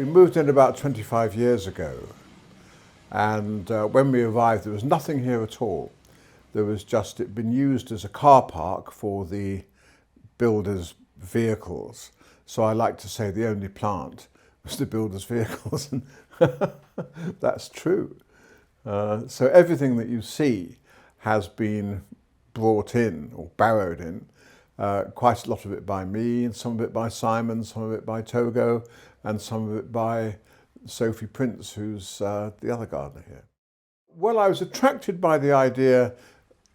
We moved in about 25 years ago, and when we arrived there was nothing here at all. There was just, it'd been used as a car park for the builders' vehicles. So I like to say the only plant was the builders' vehicles, and that's true. So everything that you see has been brought in or borrowed in, quite a lot of it by me, and some of it by Simon, some of it by Togo, and some of it by Sophie Prince, who's the other gardener here. Well, I was attracted by the idea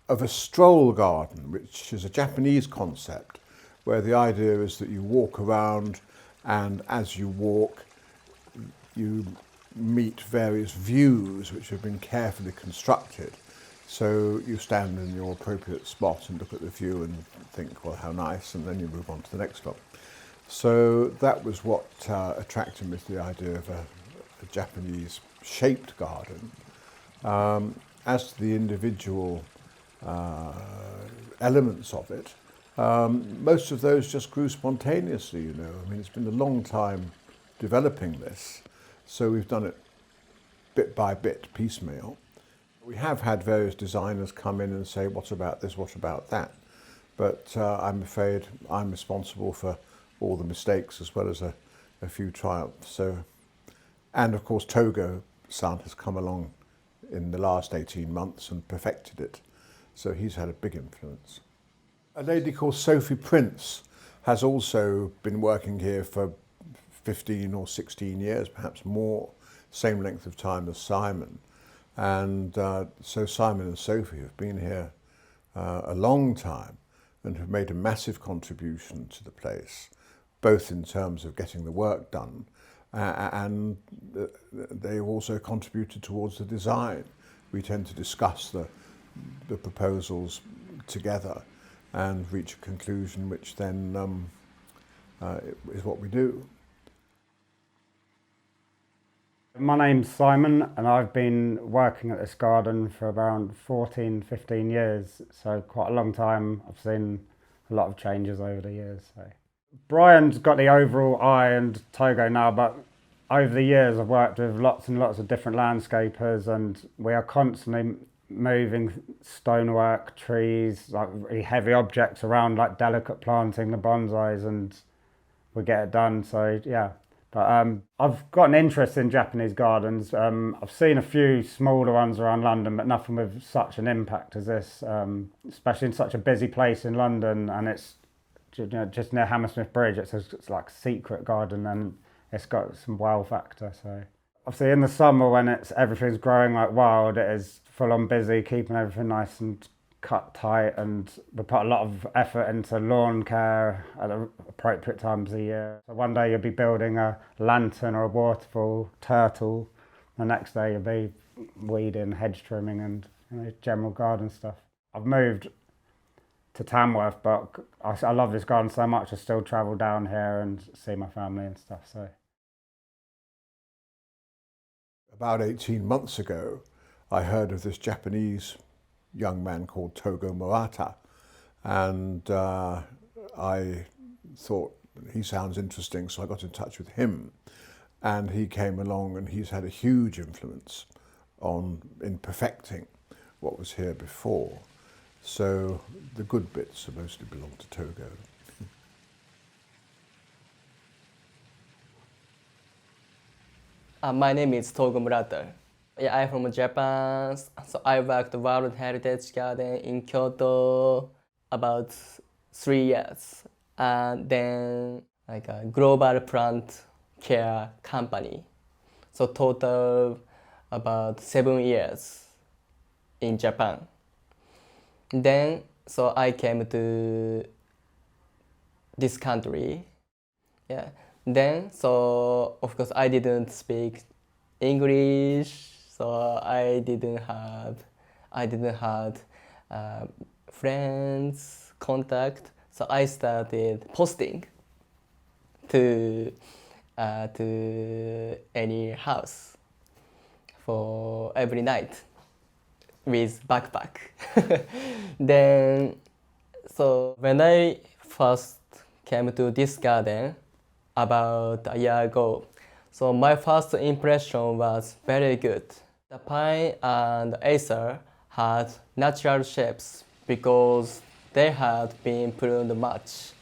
of a stroll garden, which is a Japanese concept, where the idea is that you walk around, and as you walk, you meet various views which have been carefully constructed. So you stand in your appropriate spot and look at the view and think, well, how nice, and then you move on to the next one. So that was what attracted me to the idea of a Japanese shaped garden. As to the individual elements of it, most of those just grew spontaneously, you know. I mean, it's been a long time developing this, so we've done it bit by bit, piecemeal. We have had various designers come in and say, what about this, what about that? But I'm afraid I'm responsible for all the mistakes as well as a few triumphs. So, and of course Togo-san has come along in the last 18 months and perfected it. So he's had a big influence. A lady called Sophie Prince has also been working here for 15 or 16 years, perhaps more, same length of time as Simon. And so Simon and Sophie have been here a long time and have made a massive contribution to the place, both in terms of getting the work done and they also contributed towards the design. We tend to discuss the proposals together and reach a conclusion, which then is what we do. My name's Simon, and I've been working at this garden for around 14, 15 years, so quite a long time. I've seen a lot of changes over the years. So. Brian's got the overall eye and Togo now, but over the years I've worked with lots and lots of different landscapers, and we are constantly moving stonework, trees, like really heavy objects around, like delicate planting, the bonsais, and we get it done, so yeah. But I've got an interest in Japanese gardens. I've seen a few smaller ones around London, but nothing with such an impact as this, especially in such a busy place in London, and it's just near Hammersmith Bridge. It's like a secret garden, and it's got some wow factor. So obviously in the summer when everything's growing like wild, it is full on busy, keeping everything nice and cut tight, and we put a lot of effort into lawn care at the appropriate times of the year. So one day you'll be building a lantern or a waterfall, turtle. The next day you'll be weeding, hedge trimming, and general garden stuff. I've moved to Tamworth, but I love this garden so much I still travel down here and see my family and stuff. So about 18 months ago I heard of this Japanese young man called Togo Murata, and I thought he sounds interesting, so I got in touch with him, and he came along, and he's had a huge influence in perfecting what was here before. So the good bits mostly belong to Togo. My name is Togo Murata. Yeah, I'm from Japan, so I worked World Heritage Garden in Kyoto about 3 years, and then like a global plant care company. So total about 7 years in Japan. Then so I came to this country. Yeah. Then so of course I didn't speak English. So I didn't have friends, contact. So I started posting to any house for every night with backpack. Then, so when I first came to this garden about a year ago, So my first impression was very good. The pine and acer had natural shapes because they had been pruned much,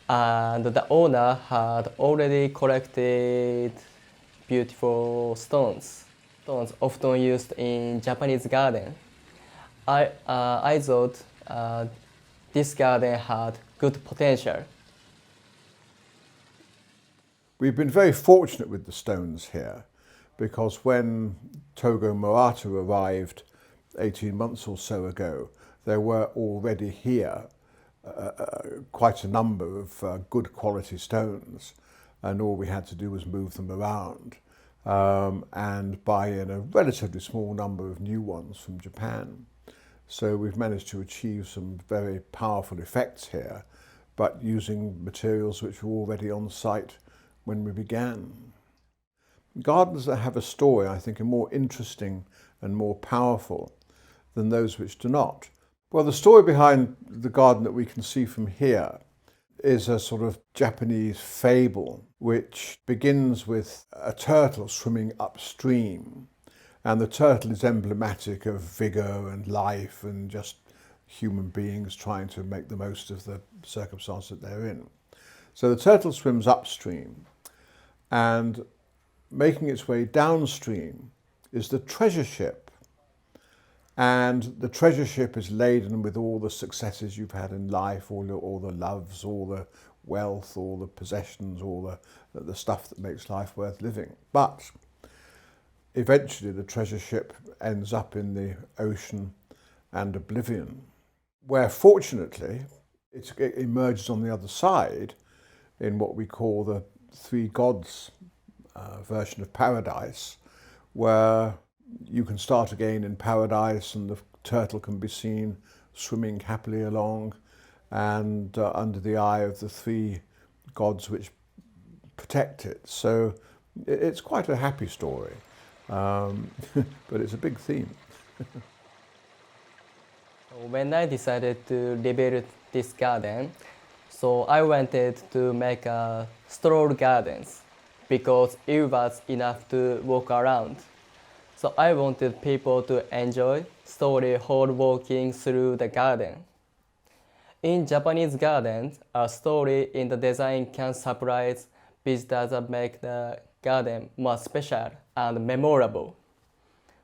and the owner had already collected beautiful stones. Stones often used in Japanese garden. I thought this garden had good potential. We've been very fortunate with the stones here because when Togo Murata arrived 18 months or so ago, there were already here quite a number of good quality stones, and all we had to do was move them around and buy in a relatively small number of new ones from Japan. So we've managed to achieve some very powerful effects here, but using materials which were already on site when we began. Gardens that have a story, I think, are more interesting and more powerful than those which do not. Well, the story behind the garden that we can see from here is a sort of Japanese fable which begins with a turtle swimming upstream, and the turtle is emblematic of vigour and life and just human beings trying to make the most of the circumstance that they're in. So the turtle swims upstream, and making its way downstream is the treasure ship. And the treasure ship is laden with all the successes you've had in life, all the loves, all the wealth, all the possessions, all the stuff that makes life worth living. But eventually the treasure ship ends up in the ocean and oblivion, where fortunately it emerges on the other side in what we call the three gods version of paradise, where you can start again in paradise and the turtle can be seen swimming happily along and under the eye of the three gods which protect it. So it's quite a happy story, but it's a big theme. When I decided to rebuild this garden, so I wanted to make a stroll gardens because it was enough to walk around. So I wanted people to enjoy slowly whole walking through the garden. In Japanese gardens, a story in the design can surprise visitors and make the garden more special and memorable.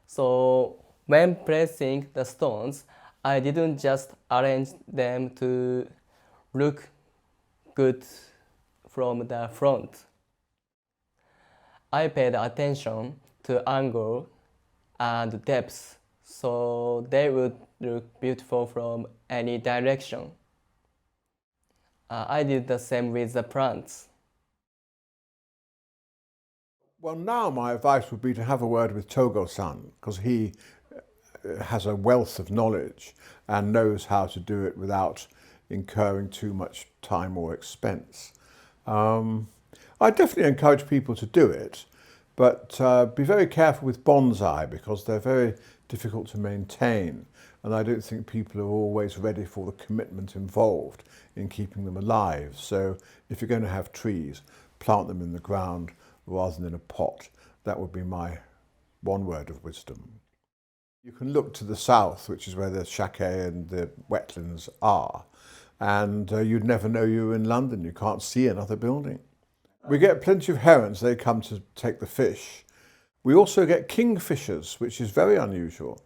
So when placing the stones, I didn't just arrange them to look good from the front. I paid attention to angle and depth so they would look beautiful from any direction. I did the same with the plants. Well, now my advice would be to have a word with Togo-san, because he has a wealth of knowledge and knows how to do it without incurring too much time or expense. I definitely encourage people to do it, but be very careful with bonsai because they're very difficult to maintain, and I don't think people are always ready for the commitment involved in keeping them alive. So if you're going to have trees, plant them in the ground rather than in a pot. That would be my one word of wisdom. You can look to the south, which is where the shake and the wetlands are, and you'd never know you were in London. You can't see another building. We get plenty of herons. They come to take the fish. We also get kingfishers, which is very unusual.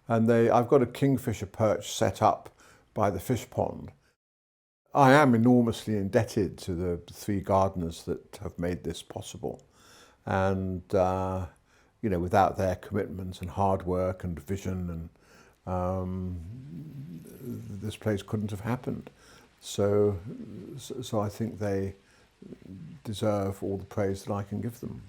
And I've got a kingfisher perch set up by the fish pond. I am enormously indebted to the three gardeners that have made this possible. And, you know, without their commitment and hard work and vision, and this place couldn't have happened. So I think they deserve all the praise that I can give them.